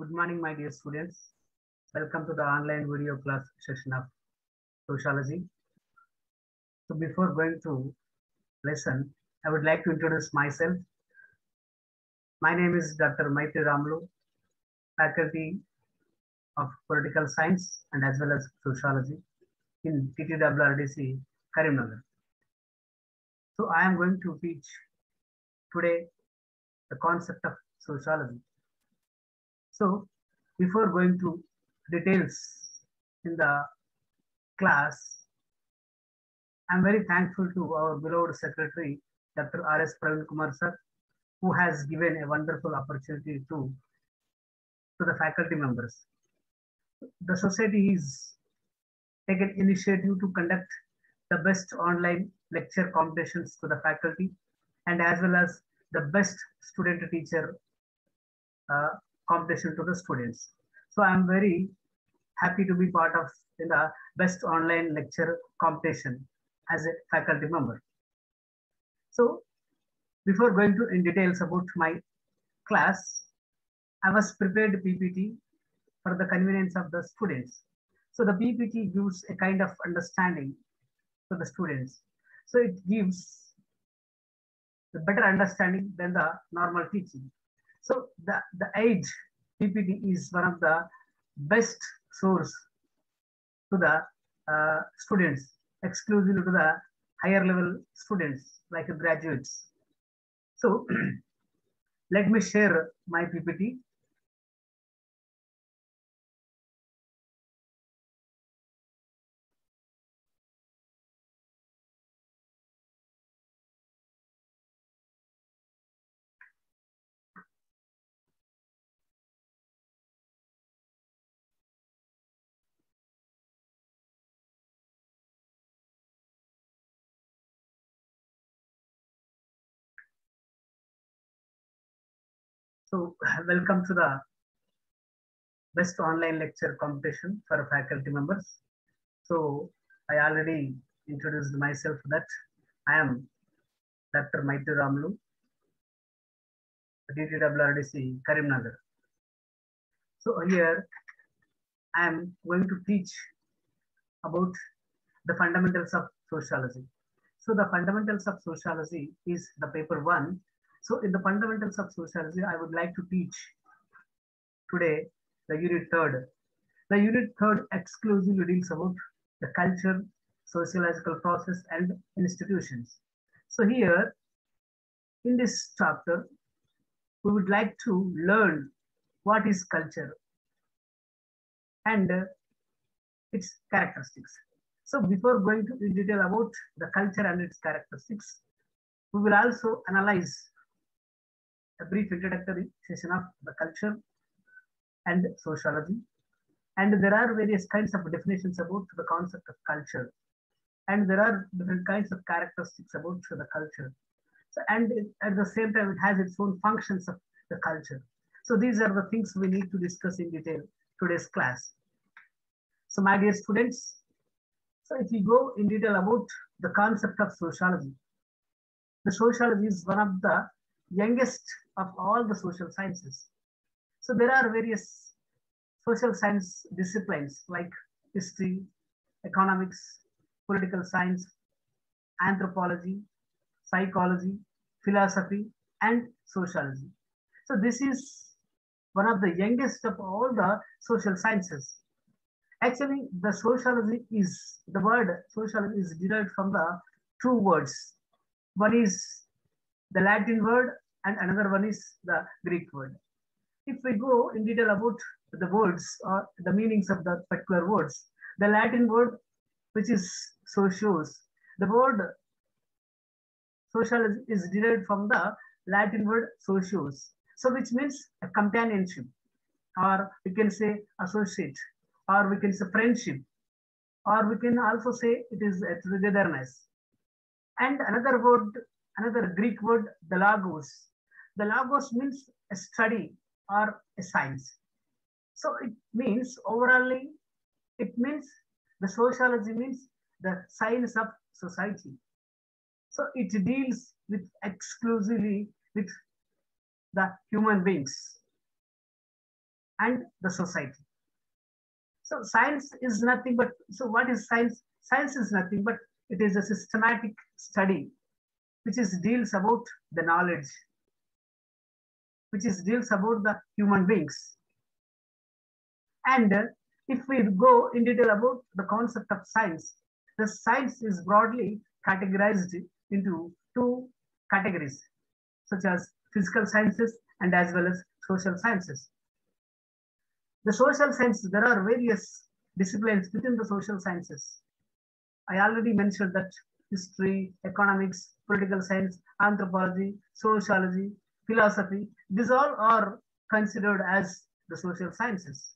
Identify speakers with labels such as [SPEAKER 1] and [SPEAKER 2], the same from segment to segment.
[SPEAKER 1] Good morning, my dear students. Welcome to the online video class session of sociology. So before going to lesson, I would like to introduce myself. My name is Dr. Maitri Ramlu, faculty of political science and as well as sociology in TTWRDC, Karimnagar. So I am going to teach today the concept of sociology. So before going to details in the class, I'm very thankful to our beloved secretary, Dr. R.S. Praveen Kumar sir, who has given a wonderful opportunity to the faculty members. The society is taken initiative to conduct the best online lecture competitions to the faculty and as well as the best student teacher uh, competition to the students. So I'm very happy to be part of the best online lecture competition as a faculty member. So before going to in details about my class, I was prepared PPT for the convenience of the students. So the PPT gives a kind of understanding to the students. So it gives the better understanding than the normal teaching. So the age PPT is one of the best source to the students, exclusively to the higher level students like graduates. So let me share my PPT. So welcome to the best online lecture competition for faculty members. So I already introduced myself that I am Dr. Maitri Ramlu, DTWRDC, Karimnagar. So here I am going to teach about the fundamentals of sociology. So the fundamentals of sociology is the paper 1. So in the fundamentals of sociology, I would like to teach today the unit 3rd. The unit 3rd exclusively deals about the culture, sociological process and institutions. So here in this chapter, we would like to learn what is culture and its characteristics. So before going to in detail about the culture and its characteristics, we will also analyze a brief introductory session of the culture and sociology. And there are various kinds of definitions about the concept of culture. And there are different kinds of characteristics about the culture. So, and at the same time, it has its own functions of the culture. So these are the things we need to discuss in detail today's class. So my dear students, so if we go in detail about the concept of sociology, the sociology is one of the youngest of all the social sciences. So there are various social science disciplines like history, economics, political science, anthropology, psychology, philosophy, and sociology. So this is one of the youngest of all the social sciences. Actually, the sociology is, the word sociology is derived from the two words. One is the Latin word and another one is the Greek word. If we go in detail about the words or the meanings of the particular words, the Latin word, which is socios, the word social is derived from the Latin word socios, so which means a companionship, or we can say associate, or we can say friendship, or we can also say it is a togetherness. And another word, another Greek word, the logos. The logos means a study or a science. So it means overall, it means the sociology means the science of society. So it deals with exclusively with the human beings. and the society. So science is nothing but, so what is science? Science is nothing but it is a systematic study which is deals about the knowledge, which is deals about the human beings. And if we go in detail about the concept of science, the science is broadly categorized into two categories, such as physical sciences and as well as social sciences. The social sciences, there are various disciplines within the social sciences. I already mentioned that history, economics, political science, anthropology, sociology, philosophy, these all are considered as the social sciences.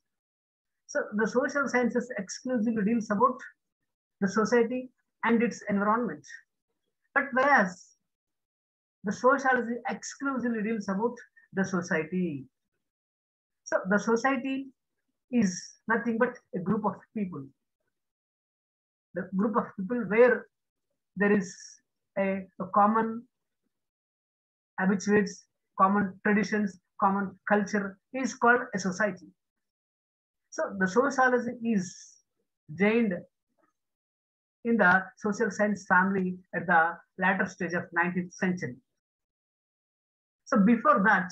[SPEAKER 1] So the social sciences exclusively deals about the society and its environment. But whereas the sociology exclusively deals about the society. So the society is nothing but a group of people. The group of people where there is a common habitudes, common traditions, common culture is called a society. So the sociology is joined in the social science family at the latter stage of 19th century. So before that,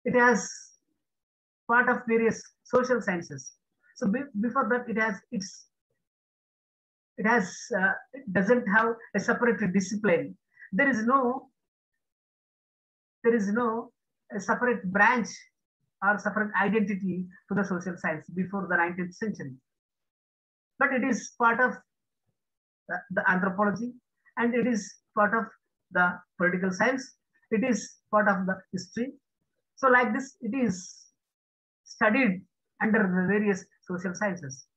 [SPEAKER 1] it has part of various social sciences. So before that, it doesn't have a separate discipline. There is no a separate branch or separate identity to the social science before the 19th century. But it is part of the anthropology, and it is part of the political science. It is part of the history. So like this, it is studied under the various social sciences.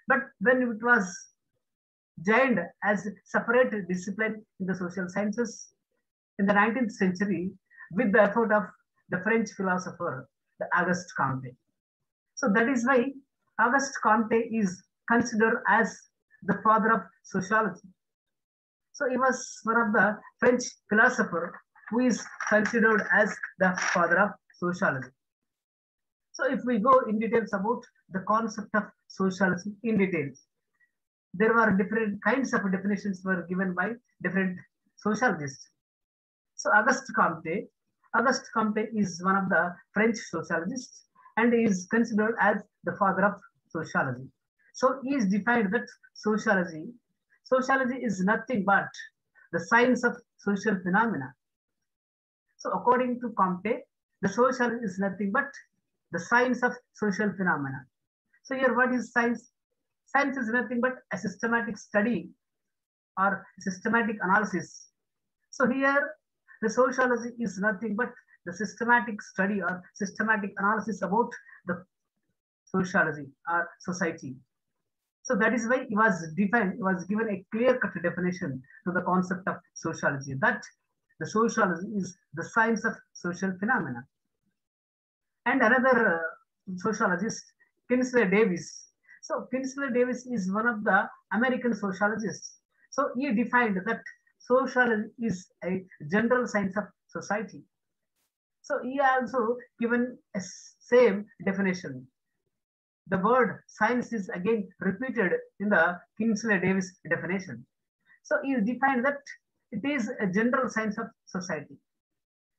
[SPEAKER 1] But when it was joined as separate discipline in the social sciences in the 19th century with the effort of the French philosopher, the Auguste Comte. So that is why Auguste Comte is considered as the father of sociology. So he was one of the French philosopher who is considered as the father of sociology. So if we go in details about the concept of sociology in details, there were different kinds of definitions were given by different sociologists. So Auguste Comte is one of the French sociologists and is considered as the father of sociology. So he is defined that sociology is nothing but the science of social phenomena. So according to Comte, the sociology is nothing but the science of social phenomena. So here, what is science? Science is nothing but a systematic study or systematic analysis. So here, the sociology is nothing but the systematic study or systematic analysis about the sociology or society. So that is why it was defined, it was given a clear-cut definition to the concept of sociology, that the sociology is the science of social phenomena. And another sociologist, Kinsley Davis. So Kinsley Davis is one of the American sociologists. So he defined that sociology is a general science of society. So he also given a same definition. The word science is again repeated in the Kinsley Davis definition. So he defined that it is a general science of society.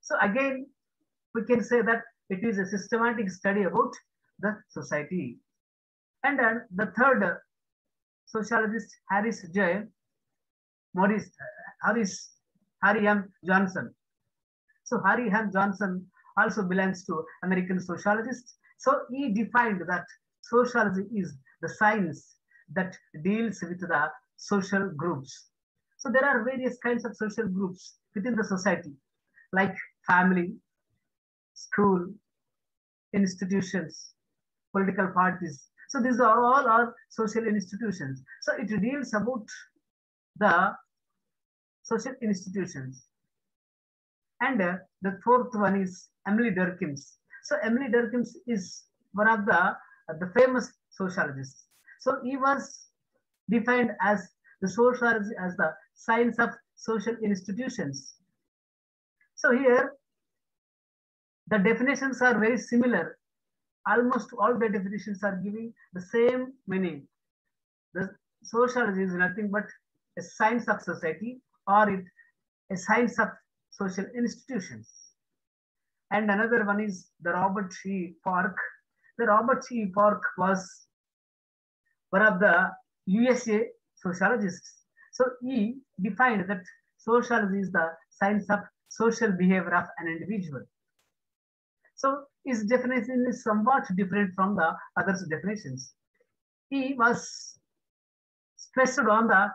[SPEAKER 1] So again, we can say that it is a systematic study about the society. And then the third sociologist, Harry M. Johnson. So Harry M. Johnson also belongs to American sociologists. So he defined that sociology is the science that deals with the social groups. So there are various kinds of social groups within the society, like family, school, institutions, political parties. So these are all our social institutions. So it deals about the social institutions. And the fourth one is Emily Durkheim. So Emily Durkheim is one of the famous sociologists. So he was defined as the sociology as the science of social institutions. So here, the definitions are very similar almost all the definitions are giving the same meaning. The sociology is nothing but a science of society, or a science of social institutions. And another one is the Robert E. Park. The Robert E. Park was one of the USA sociologists. So he defined that sociology is the science of social behavior of an individual. So his definition is somewhat different from the others' definitions. He was stressed on the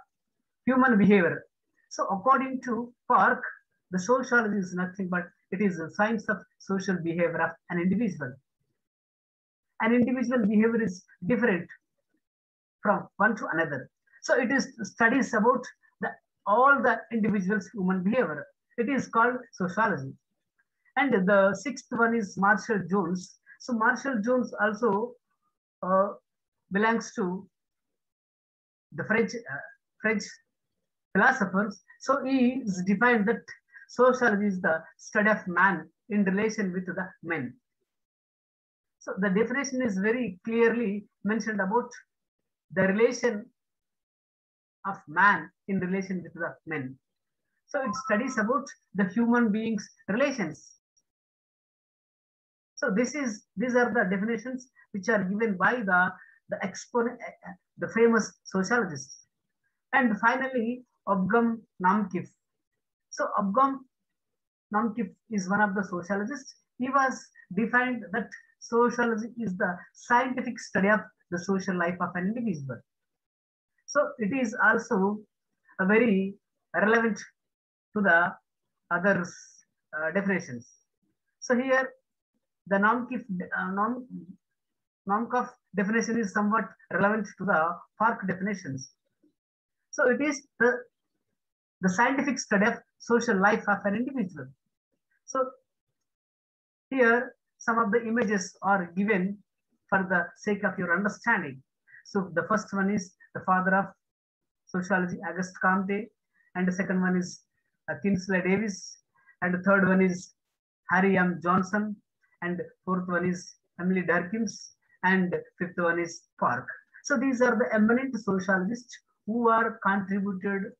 [SPEAKER 1] human behavior. So according to Park, the sociology is nothing but it is the science of social behavior of an individual. An individual behavior is different from one to another. So it is studies about all the individual's human behavior. It is called sociology. And the sixth one is Marshall Jones. So Marshall Jones also belongs to the French philosophers. So he is defined that sociology is the study of man in relation with the men. So the definition is very clearly mentioned about the relation of man in relation with the men. So it studies about the human beings' relations. So these are the definitions which are given by the exponent, the famous sociologists. And finally, Obgam Namkif. So Obgam Namkif is one of the sociologists. He was defined that sociology is the scientific study of the social life of an individual. So it is also a very relevant to the others definitions. So here the Namkif definition is somewhat relevant to the Park definitions. So it is the scientific study of social life of an individual. So here some of the images are given for the sake of your understanding. So the first one is the father of sociology, Auguste Comte, and the second one is Kingsley Davis, and the third one is Harry M. Johnson, and fourth one is Emily Durkheim, and fifth one is Park. So these are the eminent sociologists who are contributed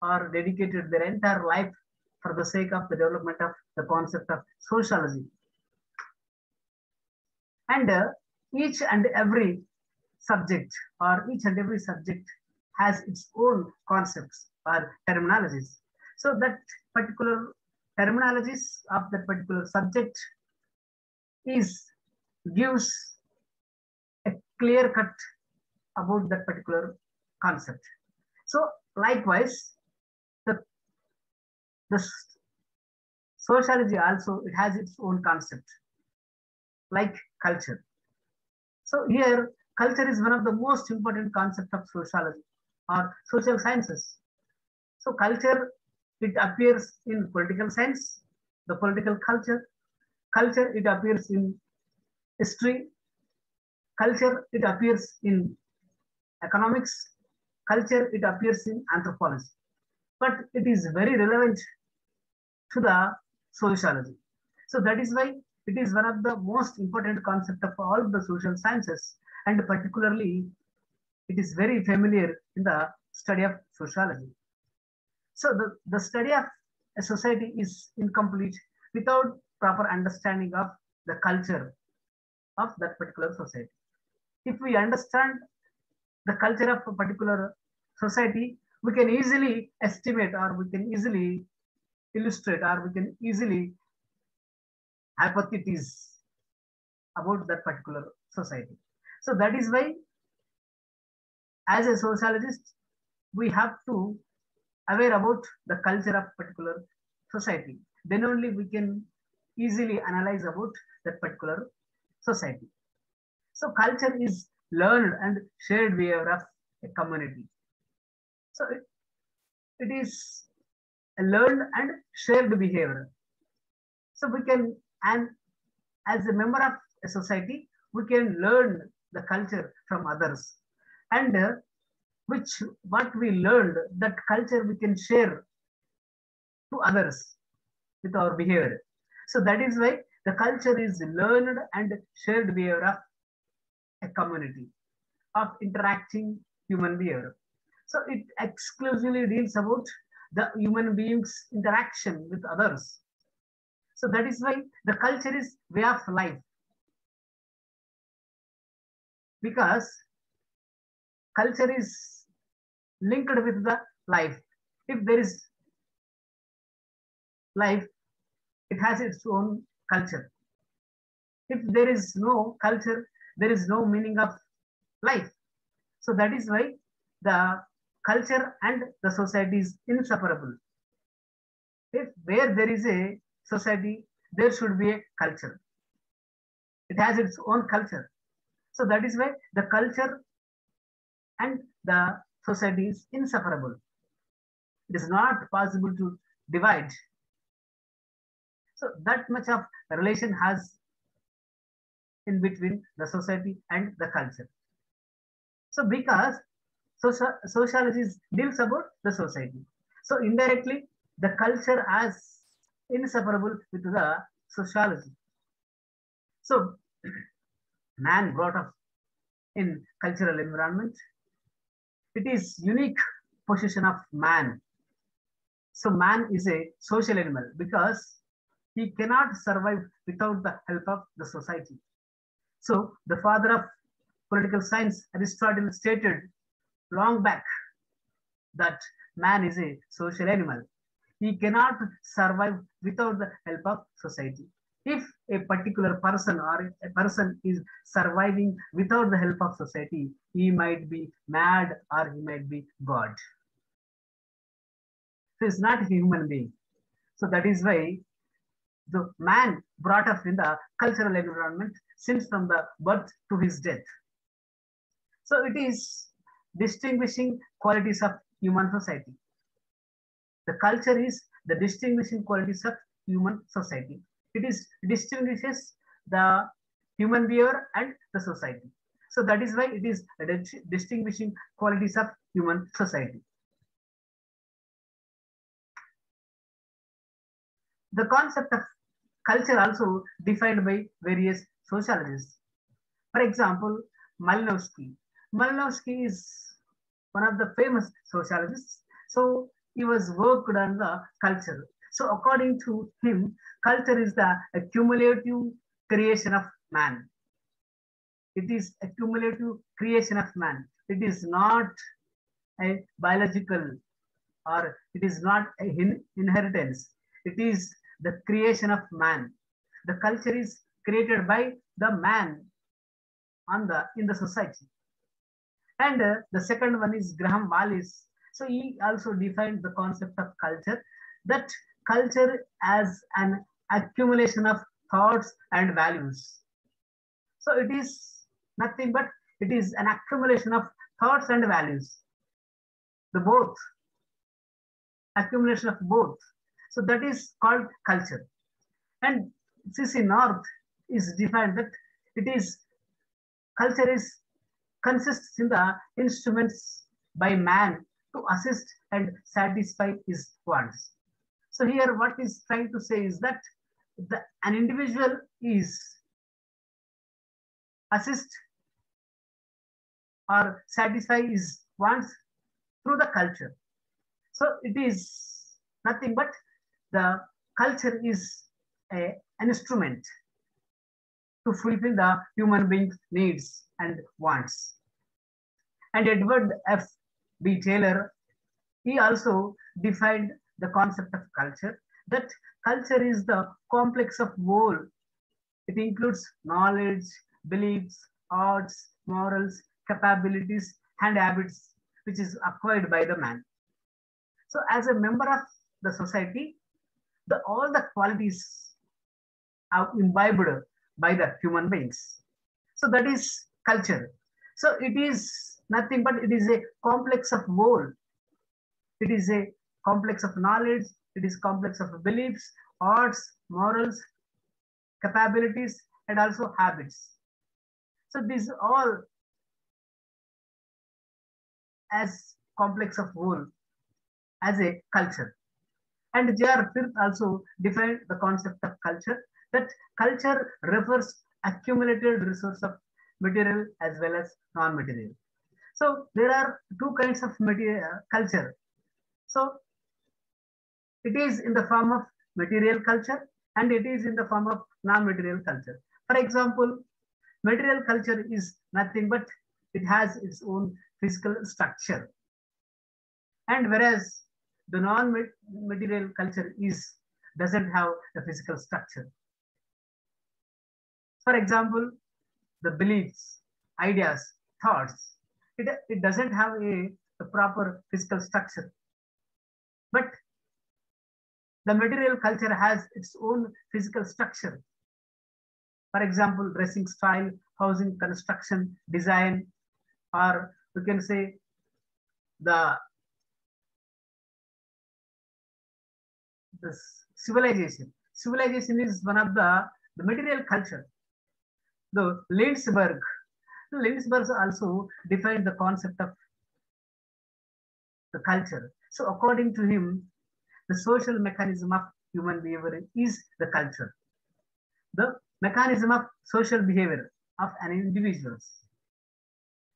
[SPEAKER 1] or dedicated their entire life for the sake of the development of the concept of sociology. And each and every subject has its own concepts or terminologies. So that particular terminologies of that particular subject gives a clear cut about that particular concept. So likewise, the sociology also, it has its own concept, like culture. So here, culture is one of the most important concepts of sociology or social sciences. So culture, it appears in political science, the political culture. Culture, it appears in history. Culture, it appears in economics. Culture, it appears in anthropology. But it is very relevant to the sociology. So that is why it is one of the most important concepts of all the social sciences, and particularly it is very familiar in the study of sociology. So the study of a society is incomplete without proper understanding of the culture of that particular society. If we understand the culture of a particular society, we can easily estimate, or we can easily illustrate, or we can easily hypothesize about that particular society. So that is why, as a sociologist, we have to aware about the culture of particular society. Then only we can easily analyze about that particular society. So culture is learned and shared behavior of a community. So it is a learned and shared behavior. So we can, and as a member of a society, we can learn the culture from others. And what we learned, that culture we can share to others with our behavior. So that is why The culture is learned and shared behavior of a community of interacting human behavior. So it exclusively deals about the human beings' interaction with others. So that is why the culture is way of life, because culture is linked with the life. If there is life, it has its own culture. If there is no culture, there is no meaning of life. So that is why the culture and the society is inseparable. If where there is a society, there should be a culture. It has its own culture. So that is why the culture and the society is inseparable. It is not possible to divide. So that much of relation has in between the society and the culture. So because sociology deals about the society. So indirectly, the culture as inseparable with the sociology. So man brought up in cultural environment, it is unique position of man. So man is a social animal because he cannot survive without the help of the society. So the father of political science, Aristotle, stated long back that man is a social animal. He cannot survive without the help of society. If a particular person or a person is surviving without the help of society, he might be mad or he might be God. So he's not a human being. So that is why the man brought up in the cultural environment since from the birth to his death. So it is distinguishing qualities of human society. The culture is the distinguishing qualities of human society. It is distinguishes the human behavior and the society. So that is why it is distinguishing qualities of human society. The concept of culture also defined by various sociologists. For example, Malinowski. Malinowski is one of the famous sociologists. So he was worked on the culture. So according to him, culture is the accumulative creation of man. It is accumulative creation of man. It is not a biological or it is not a inheritance. It is the creation of man. The culture is created by the man on the in the society. And the second one is Graham Wallis. So he also defined the concept of culture, that culture as an accumulation of thoughts and values. So it is nothing but it is an accumulation of thoughts and values. The both, accumulation of both. So that is called culture. And CC North is defined that it is culture is consists in the instruments by man to assist and satisfy his wants. So here what is trying to say is that an individual is assist or satisfy his wants through the culture. So it is nothing but the culture is an instrument to fulfill the human being's needs and wants. And Edward F. B. Taylor, he also defined the concept of culture, that culture is the complex of whole. It includes knowledge, beliefs, arts, morals, capabilities, and habits, which is acquired by the man. So as a member of the society, all the qualities are imbibed by the human beings. So that is culture. So it is nothing but it is a complex of whole. It is a complex of knowledge. It is complex of beliefs, arts, morals, capabilities, and also habits. So these all as complex of whole as a culture. And J.R. Firth also defined the concept of culture, that culture refers accumulated resource of material as well as non-material. So there are two kinds of material culture. So it is in the form of material culture and it is in the form of non-material culture. For example, material culture is nothing but it has its own physical structure. And whereas the non-material culture doesn't have a physical structure. For example, the beliefs, ideas, thoughts, it doesn't have a proper physical structure. But the material culture has its own physical structure. For example, dressing style, housing construction, design, or we can say the civilization. Civilization is one of the material culture. The Lindbergh also defined the concept of the culture. So according to him, the social mechanism of human behavior is the culture. The mechanism of social behavior of an individual.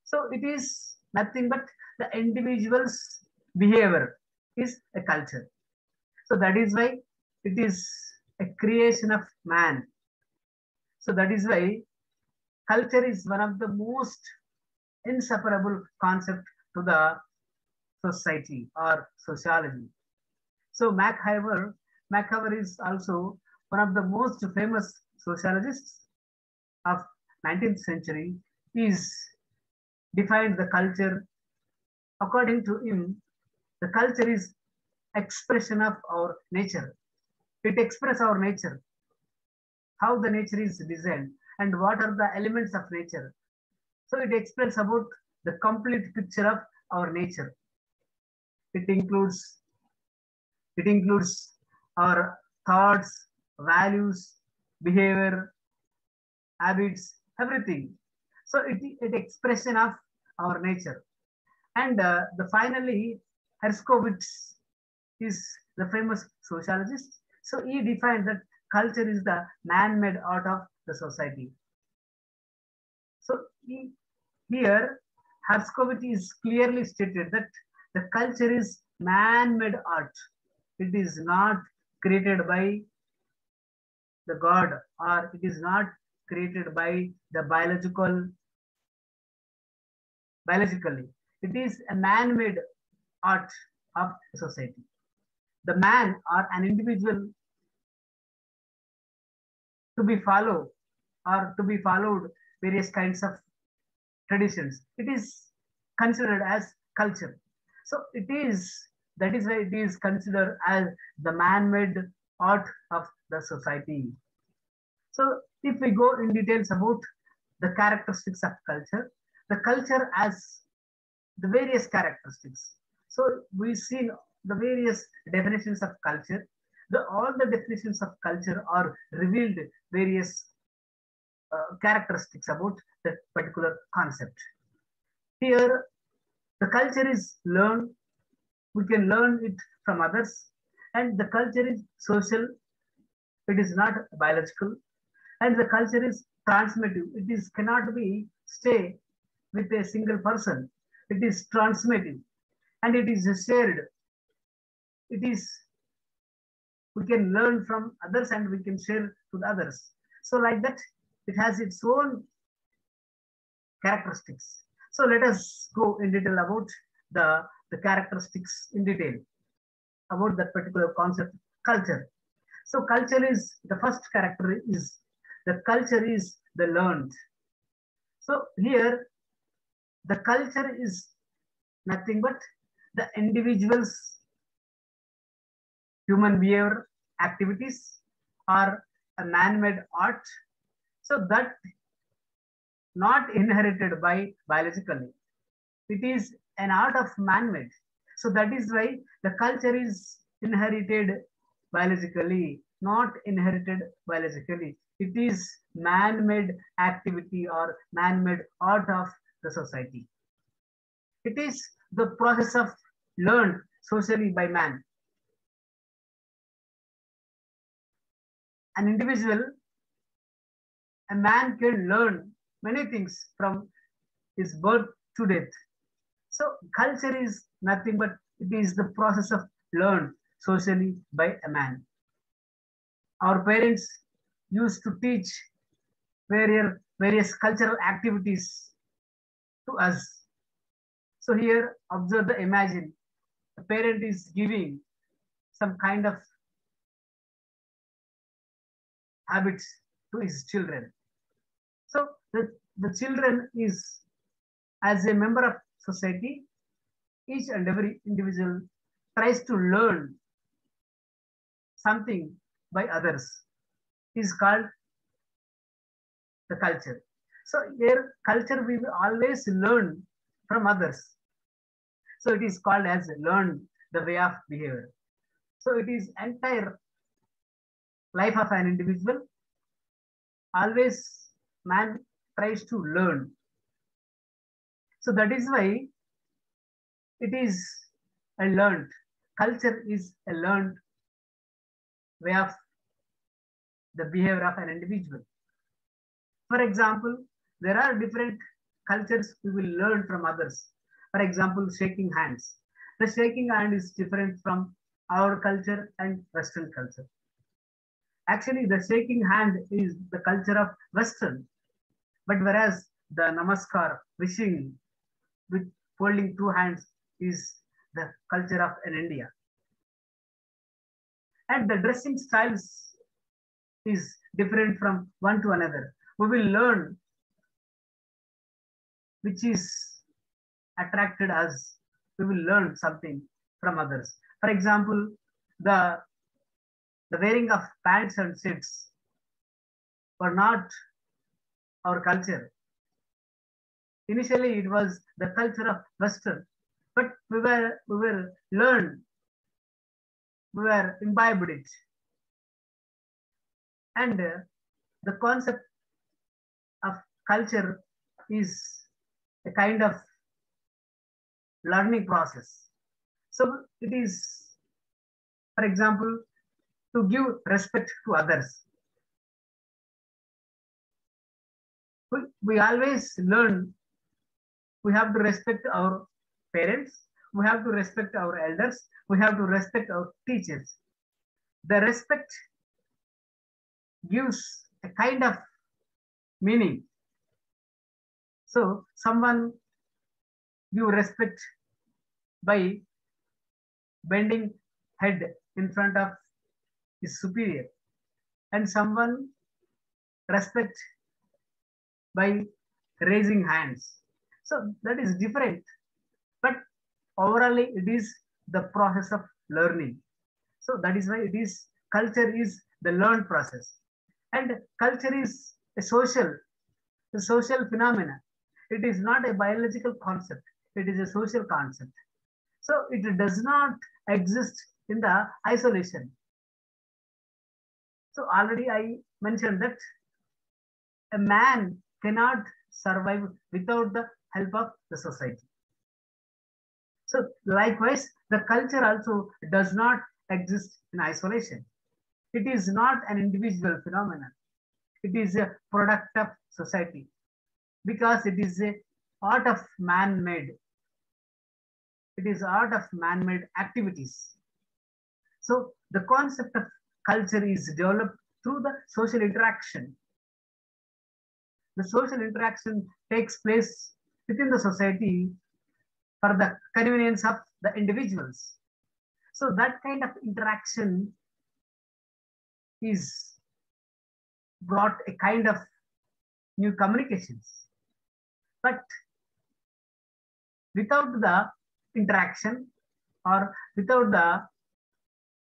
[SPEAKER 1] So it is nothing but the individual's behavior is a culture. So that is why it is a creation of man. So that is why culture is one of the most inseparable concept to the society or sociology. So Mackiver is also one of the most famous sociologists of 19th century. Is defined the culture. According to him, the culture is expression of our nature. It expresses our nature, how the nature is designed, and what are the elements of nature. So it explains about the complete picture of our nature. It includes our thoughts, values, behavior, habits, everything. So it expression of our nature. And the finally, Herskovits is the famous sociologist. So he defined that culture is the man-made art of the society. So here, Herskovits is clearly stated that the culture is man-made art. It is not created by the God, or it is not created by the biologically. It is a man-made art of society. The man or an individual to be followed various kinds of traditions. It is considered as culture. So that is why it is considered as the man-made art of the society. So if we go in details about the characteristics of culture, the culture has the various characteristics. So we've seen the various definitions of culture. All the definitions of culture are revealed various characteristics about that particular concept. Here, the culture is learned. We can learn it from others, and the culture is social. It is not biological, and the culture is transmittive. It is cannot be stay with a single person. It is transmittive, and it is shared. It is we can learn from others and we can share to the others. So like that, it has its own characteristics. So let us go in detail about the characteristics in detail about that particular concept, culture. So culture is, the first character is, the culture is the learned. So here, the culture is nothing but the individual's human behavior activities or a man-made art. So that not inherited by biologically. It is an art of man-made. So that is why the culture is inherited biologically, not inherited biologically. It is man-made activity or man-made art of the society. It is the process of learned socially by man. An individual a man can learn many things from his birth to death. So culture is nothing but it is the process of learned socially by a man. Our parents used to teach various cultural activities to us. So here, observe the imagine. A parent is giving some kind of habits to his children. So the children is as a member of society, each and every individual tries to learn something by others. Is called the culture. So here culture we will always learn from others. So it is called as learn the way of behavior. So it is entire life of an individual. Always man tries to learn. So that is why it is a learned. Culture is a learned way of the behavior of an individual. For example, there are different cultures we will learn from others. For example, shaking hands. The shaking hand is different from our culture and Western culture. Actually, the shaking hand is the culture of Western, but whereas the namaskar, wishing with folding two hands, is the culture of in India. And the dressing styles is different from one to another. We will learn which is attracted us. We will learn something from others. For example, the wearing of pants and shirts were not our culture. Initially, it was the culture of Western, but we were learned, we were imbibed it, and the concept of culture is a kind of learning process. So it is, for example, to give respect to others. We always learn we have to respect our parents, we have to respect our elders, we have to respect our teachers. The respect gives a kind of meaning. So someone give respect by bending head in front of his superior, and someone respect by raising hands. So that is different, but overall it is the process of learning. So that is why it is culture is the learned process, and culture is a social phenomena. It is not a biological concept. It is a social concept. So it does not exist in the isolation. So already I mentioned that a man cannot survive without the help of the society. So likewise, the culture also does not exist in isolation. It is not an individual phenomenon. It is a product of society because it is a art of man-made. It is art of man-made activities. So the concept of culture is developed through the social interaction. The social interaction takes place within the society for the convenience of the individuals. So that kind of interaction is brought a kind of new communications. But without the interaction or without the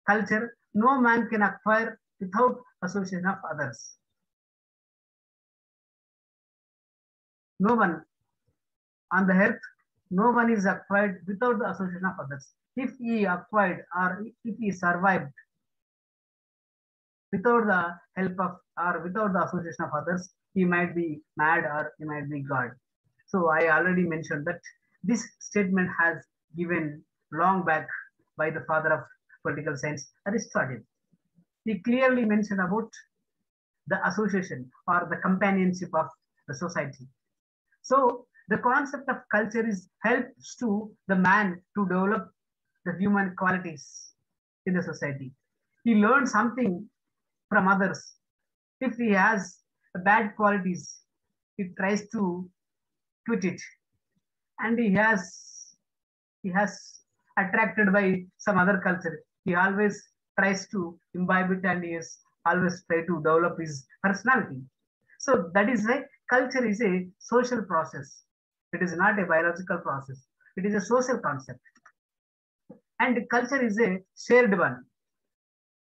[SPEAKER 1] culture, no man can acquire without association of others. No one on the earth, no one is acquired without the association of others. If he acquired or if he survived without the help of or without the association of others, he might be mad or he might be God. So I already mentioned that this statement has given long back by the father of political science, Aristotle. He clearly mentioned about the association or the companionship of the society. So the concept of culture is helps to the man to develop the human qualities in the society. He learns something from others. If he has bad qualities, he tries to quit it, and he has attracted by some other culture. He always tries to imbibe it, and he is always try to develop his personality. So that is why culture is a social process. It is not a biological process. It is a social concept. And culture is a shared one,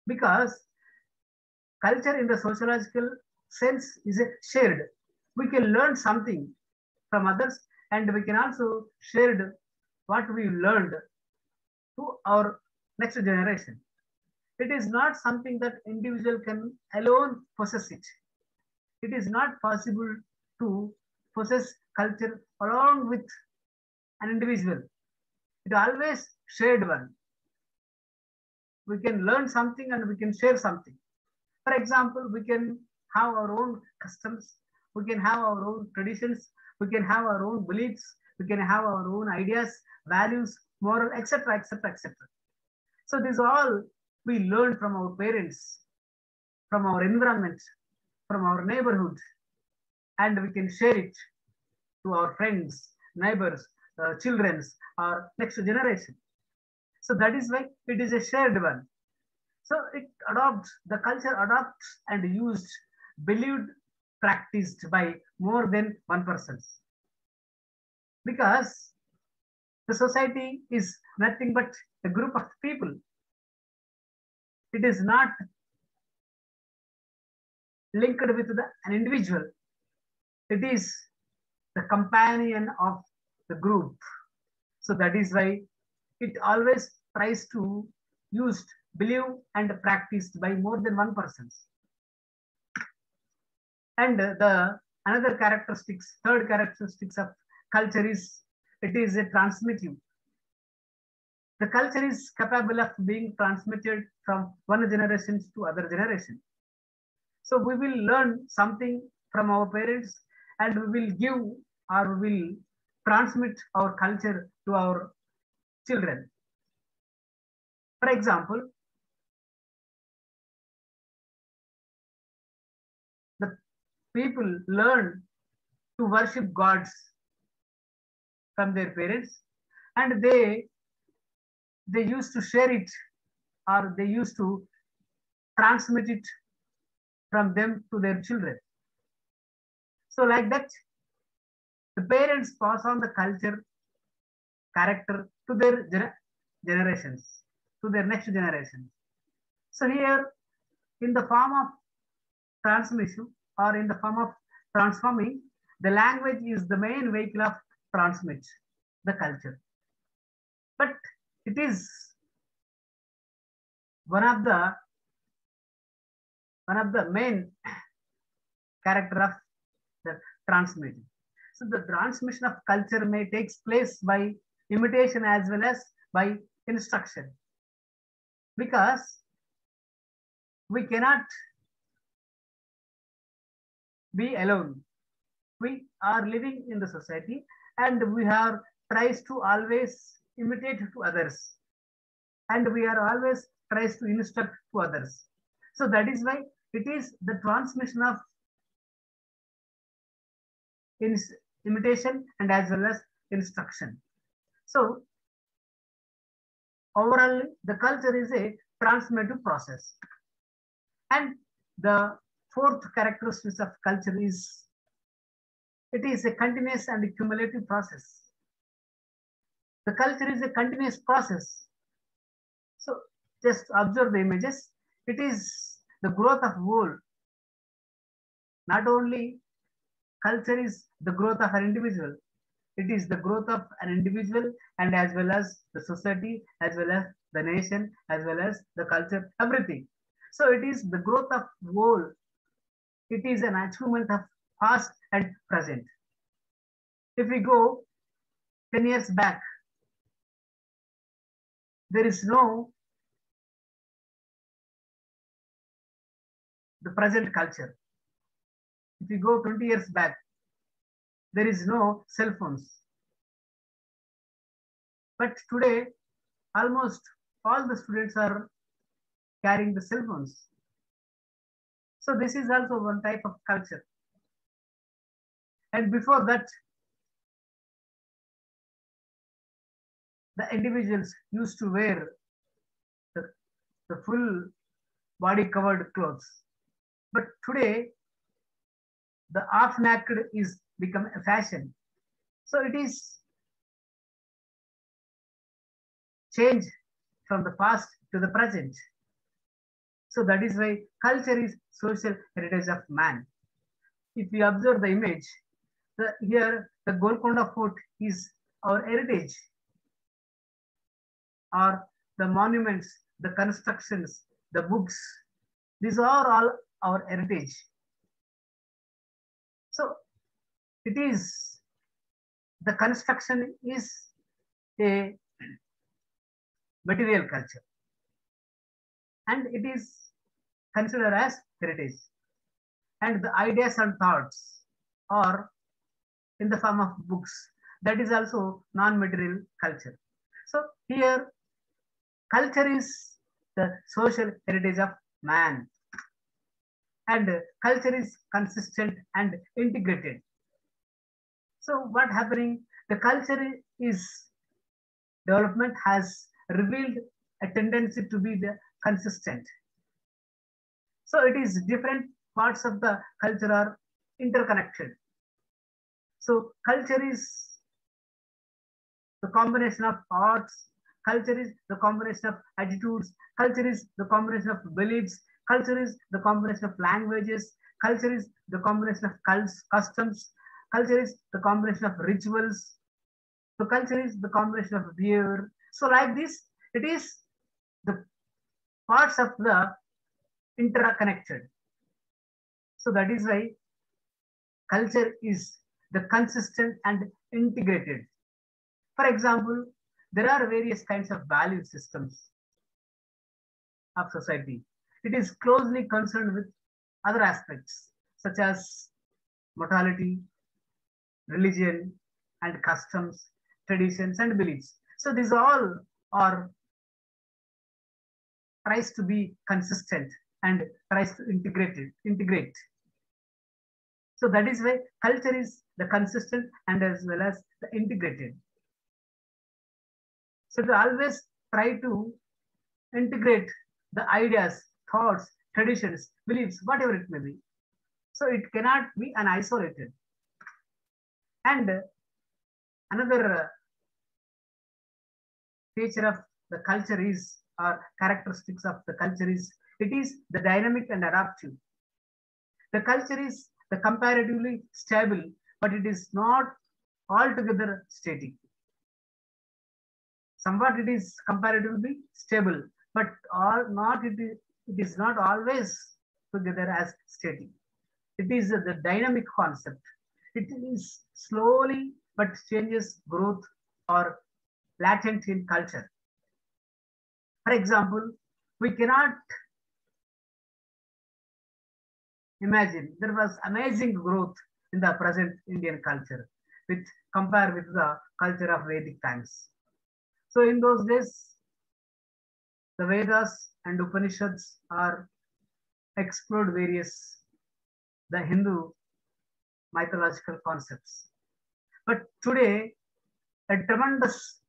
[SPEAKER 1] because culture in the sociological sense is a shared. We can learn something from others, and we can also share what we learned to our next generation. It is not something that individual can alone possess it. It is not possible to possess culture along with an individual. It always shared one. We can learn something and we can share something. For example, we can have our own customs, we can have our own traditions, we can have our own beliefs, we can have our own ideas, values, moral, etc., etc., etc. So these all we learn from our parents, from our environment, from our neighborhood, and we can share it to our friends, neighbors, children's, or next generation. So that is why it is a shared one. So the culture adopts and used, believed, practiced by more than one person. Because the society is nothing but a group of people. It is not linked with an individual. It is the companion of the group. So that is why it always tries to use, believe, and practiced by more than one person. And the another characteristics, third characteristics of culture is it is a transmittive. The culture is capable of being transmitted from one generation to other generation. So we will learn something from our parents, and we will give or we will transmit our culture to our children. For example, the people learn to worship gods from their parents, and they used to share it, or they used to transmit it from them to their children. So like that, the parents pass on the culture, character to their generations, to their next generation. So here, in the form of transmission or in the form of transforming, the language is the main vehicle of transmit the culture. But it is one of the main character of the transmission. So the transmission of culture may take place by imitation as well as by instruction, because we cannot be alone. We are living in the society, and we are tries to always imitate to others, and we are always tries to instruct to others. So that is why it is the transmission of imitation and as well as instruction. So overall, the culture is a transformative process. And the fourth characteristic of culture is it is a continuous and cumulative process. The culture is a continuous process. So just observe the images. It is the growth of whole. Not only culture is the growth of an individual, it is the growth of an individual and as well as the society, as well as the nation, as well as the culture, everything. So it is the growth of whole. It is an achievement of past and present. If we go 10 years back, there is no the present culture. you go 20 years back, there is no cell phones. But today, almost all the students are carrying the cell phones. So this is also one type of culture. And before that, the individuals used to wear the, the full body covered clothes. But today, the half naked is become a fashion. So it is change from the past to the present. So that is why culture is social heritage of man. If we observe the image, here the Golconda Fort is our heritage, or the monuments, the constructions, the books, these are all our heritage. So it is, the construction is a material culture, and it is considered as heritage. And the ideas and thoughts are in the form of books. That is also non-material culture. So here, culture is the social heritage of man, and culture is consistent and integrated. So what happening? The culture is development has revealed a tendency to be the consistent. So it is different parts of the culture are interconnected. So culture is the combination of arts, culture is the combination of attitudes, culture is the combination of beliefs, culture is the combination of languages, culture is the combination of customs, culture is the combination of rituals, so culture is the combination of behavior. So like this, it is the parts of the interconnected. So that is why culture is the consistent and integrated. For example, there are various kinds of value systems of society. It is closely concerned with other aspects such as mortality, religion, and customs, traditions, and beliefs. So these all are tries to be consistent and tries to integrate. So that is why culture is the consistent and as well as the integrated. So to always try to integrate the ideas, thoughts, traditions, beliefs, whatever it may be. So it cannot be an isolated. And another feature of the culture is, or characteristics of the culture is, it is the dynamic and adaptive. The culture is the comparatively stable, but it is not altogether static. Somewhat it is comparatively stable, but it is not always together as static. It is the dynamic concept. It is slowly but changes growth or latent in culture. For example, we cannot imagine there was amazing growth in the present Indian culture with compare with the culture of Vedic times. So in those days, the Vedas and Upanishads are explored various the Hindu mythological concepts. But today, a tremendous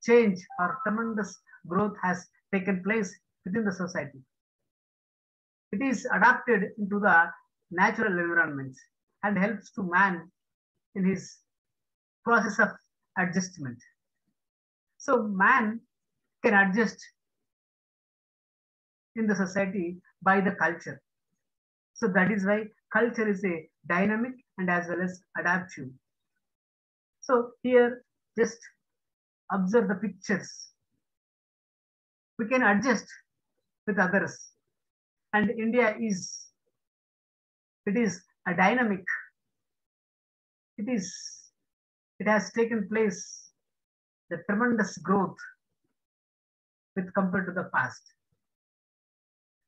[SPEAKER 1] change or tremendous growth has taken place within the society. It is adapted into the natural environment and helps to man in his process of adjustment. So man can adjust in the society by the culture. So that is why culture is a dynamic and as well as adaptive. So here, just observe the pictures. We can adjust with others. And India is, it is a dynamic. It has taken place, the tremendous growth with compared to the past.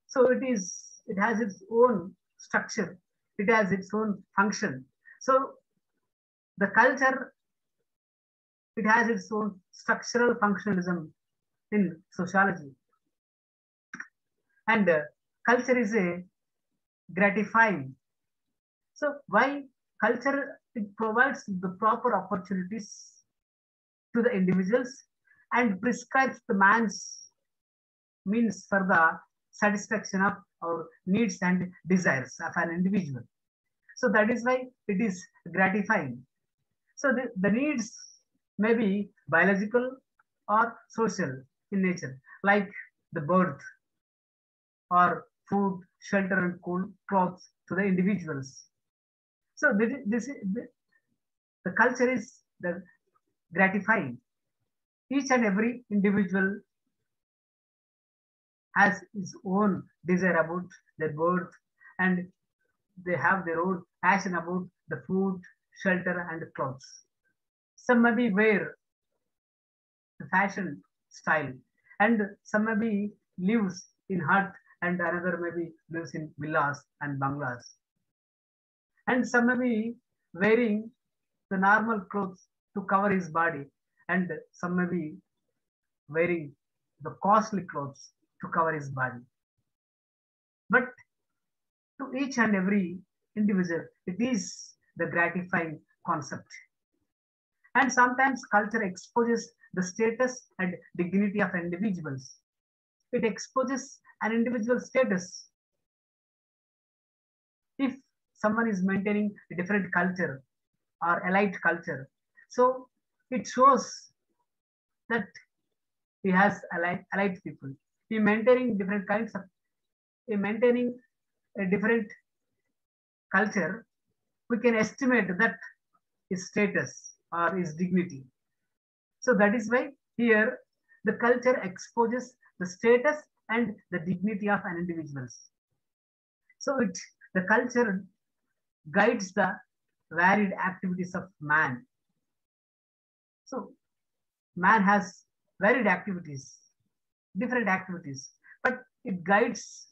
[SPEAKER 1] So it has its own structure. it has its own function. So the culture, it has its own structural functionalism in sociology. And culture is a gratifying. So why culture? It provides the proper opportunities to the individuals and prescribes the man's means for the satisfaction of our needs and desires of an individual. So that is why it is gratifying. So the needs may be biological or social in nature, like the birth or food, shelter, and cool clothes to the individuals. So the culture is the gratifying. Each and every individual has his own desire about their birth, and they have their own passion about the food, shelter, and clothes. Some maybe wear the fashion style, and some maybe lives in hut, and another maybe lives in villas and bungalows. And some maybe wearing the normal clothes to cover his body, and some maybe wearing the costly clothes to cover his body. But to each and every individual, it is the gratifying concept. And sometimes culture exposes the status and dignity of individuals. It exposes an individual status. If someone is maintaining a different culture or elite culture, so it shows that he has elite people. He maintaining different kinds of, he maintaining a different culture, we can estimate that his status or his dignity. So that is why here the culture exposes the status and the dignity of an individual. So the culture guides the varied activities of man. So man has varied activities, different activities, but it guides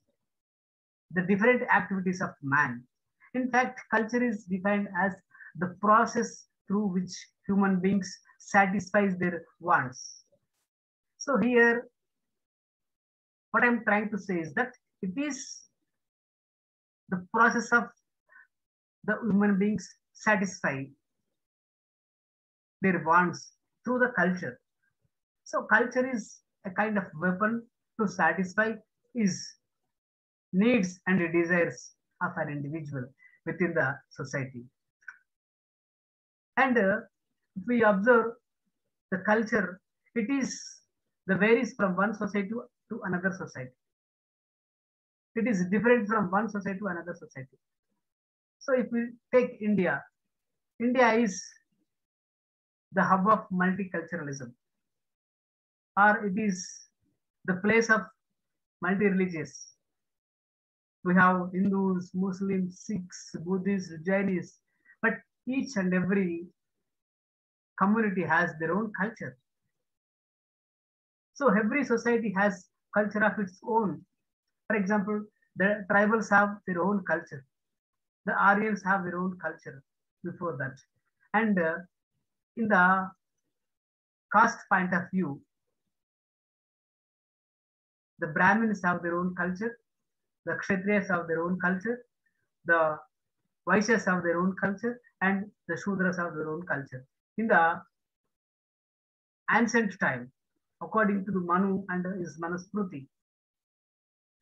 [SPEAKER 1] the different activities of man. In fact, culture is defined as the process through which human beings satisfies their wants. So here, what I'm trying to say is that it is the process of the human beings satisfy their wants through the culture. So culture is a kind of weapon to satisfy his needs and desires of an individual within the society. And if we observe the culture, it is the varies from one society to another society. It is different from one society to another society. So if we take India, India is the hub of multiculturalism, or it is the place of multi-religious. We have Hindus, Muslims, Sikhs, Buddhists, Jainis, but each and every community has their own culture. So every society has culture of its own. For example, the tribals have their own culture. The Aryans have their own culture before that. And in the caste point of view, the Brahmins have their own culture, the Kshatriyas have their own culture, the Vaishyas have their own culture, and the Shudras have their own culture. In the ancient time, according to the Manu and his Manusmriti,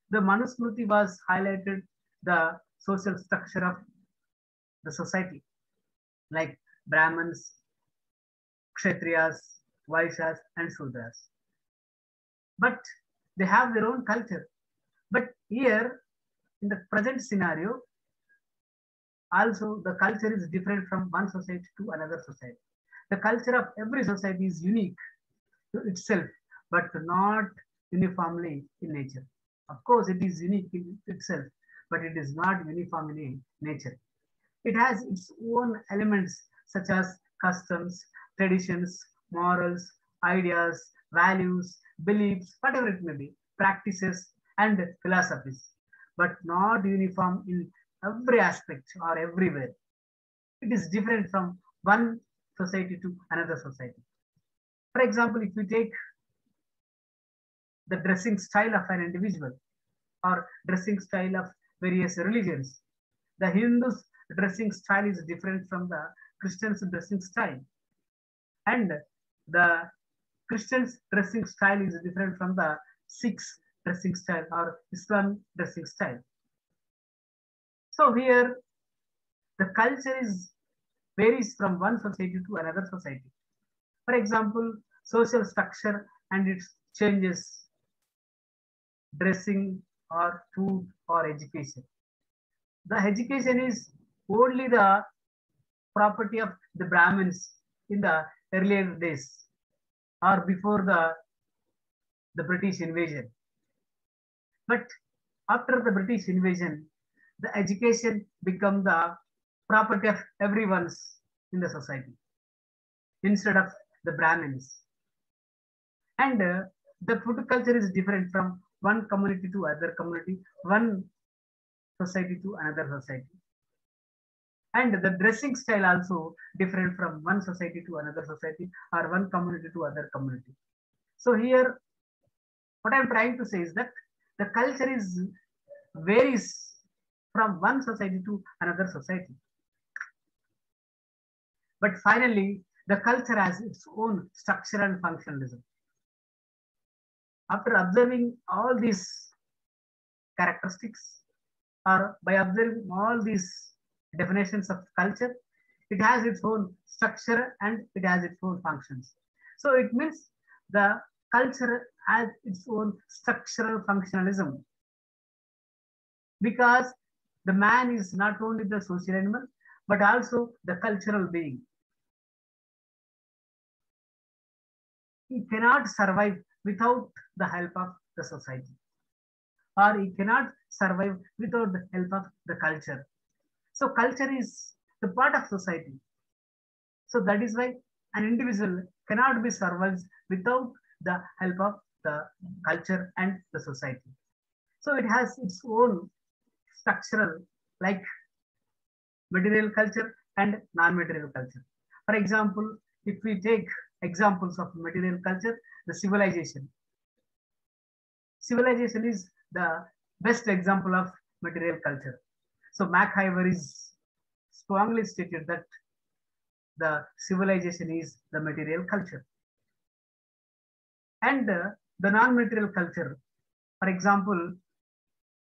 [SPEAKER 1] the Manusmriti was highlighted the social structure of the society, like Brahmins, Kshatriyas, Vaishyas, and Shudras. But they have their own culture. But here, in the present scenario, also the culture is different from one society to another society. The culture of every society is unique to itself, but not uniformly in nature. Of course, it is unique in itself, but it is not uniformly in nature. It has its own elements such as customs, traditions, morals, ideas, values, beliefs, whatever it may be, practices, and philosophies, but not uniform in every aspect or everywhere. It is different from one society to another society. For example, if we take the dressing style of an individual or dressing style of various religions, the Hindus' dressing style is different from the Christians' dressing style, and the Christians' dressing style is different from the Sikhs' dressing style or Islam dressing style. So here the culture is varies from one society to another society. For example, social structure and its changes, dressing or food or education. The education is only the property of the Brahmins in the earlier days or before the British invasion. But after the British invasion, the education become the property of everyone's in the society instead of the Brahmins. And the food culture is different from one community to other community, one society to another society. And the dressing style also different from one society to another society or one community to other community. So here, what I'm trying to say is that the culture is varies from one society to another society. But finally, the culture has its own structure and functionalism. After observing all these characteristics, or by observing all these definitions of culture, it has its own structure and it has its own functions. So it means the culture has its own structural functionalism because the man is not only the social animal but also the cultural being. He cannot survive without the help of the society, or he cannot survive without the help of the culture. So culture is the part of society. So that is why an individual cannot be survived without the help of the culture and the society. So it has its own structural, like material culture and non-material culture. For example, if we take examples of material culture, the civilization. Civilization is the best example of material culture. So MacIver is strongly stated that the civilization is the material culture. And the non-material culture, for example,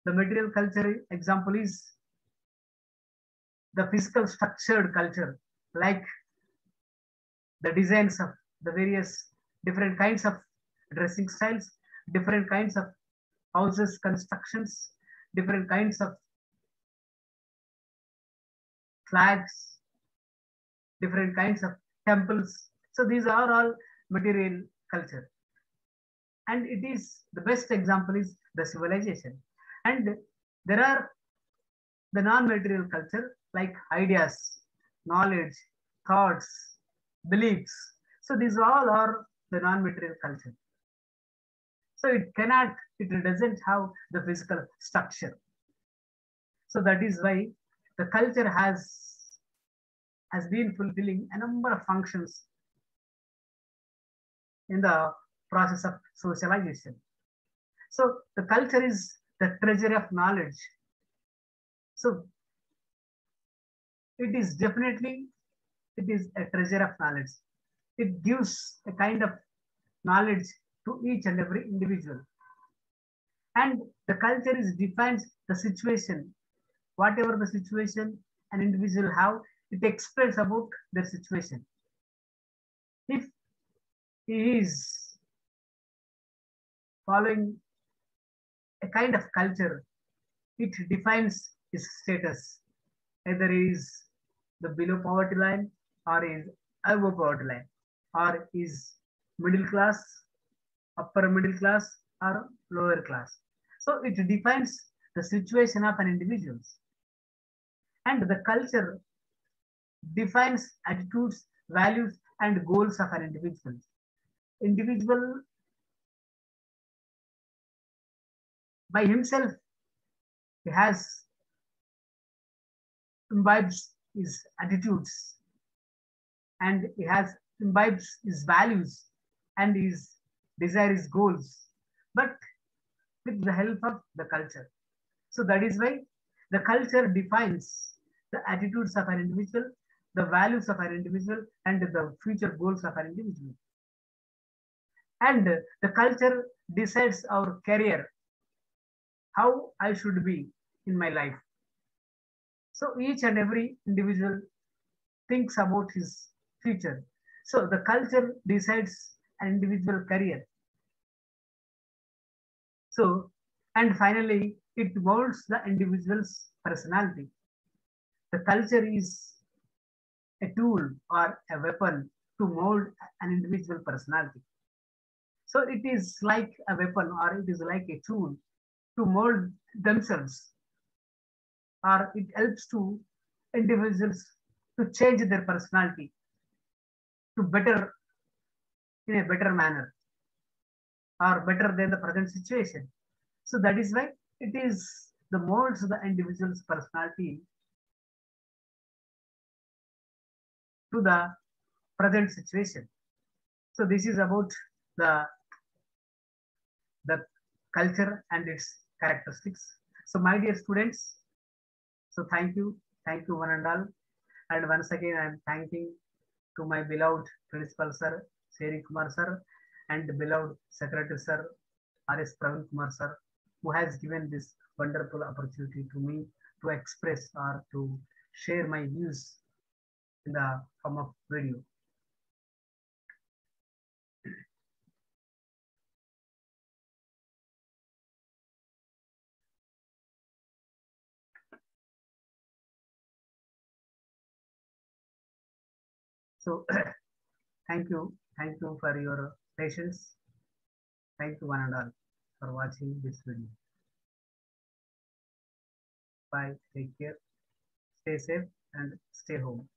[SPEAKER 1] the material culture example is the physical structured culture, like the designs of the various different kinds of dressing styles, different kinds of houses constructions, different kinds of flags, different kinds of temples. So these are all material culture. And it is the best example is the civilization. And there are the non-material culture like ideas, knowledge, thoughts, beliefs. So these all are the non-material culture. So it doesn't have the physical structure. So that is why the culture has been fulfilling a number of functions in the process of socialization. So the culture is the treasure of knowledge. So it is definitely it is a treasure of knowledge. It gives a kind of knowledge to each and every individual. And the culture is defines the situation, whatever the situation an individual have, it explains about their situation. If he is following a kind of culture, it defines his status. Either he is the below poverty line or is above poverty line, or is middle class, upper middle class, or lower class. So it defines the situation of an individual. And the culture defines attitudes, values, and goals of an individual. Individual by himself he has imbibes his attitudes, and he has imbibes his values and his desire, his goals, but with the help of the culture. So that is why the culture defines the attitudes of an individual, the values of an individual, and the future goals of an individual. And the culture decides our career, how I should be in my life. So each and every individual thinks about his future. So the culture decides an individual career. So, and finally, it molds the individual's personality. The culture is a tool or a weapon to mold an individual personality. So it is like a weapon or it is like a tool to mold themselves, or it helps to individuals to change their personality to better, in a better manner, or better than the present situation. So that is why it is the molds the individual's personality to the present situation. So this is about the the culture and its characteristics. So my dear students, so thank you one and all. And once again, I am thanking to my beloved principal sir, Seri Kumar sir, and beloved secretary sir, R.S. Pravin Kumar sir, who has given this wonderful opportunity to me to express or to share my views in the form of video. So thank you for your patience. Thank you one and all for watching this video. Bye, take care, stay safe and stay home.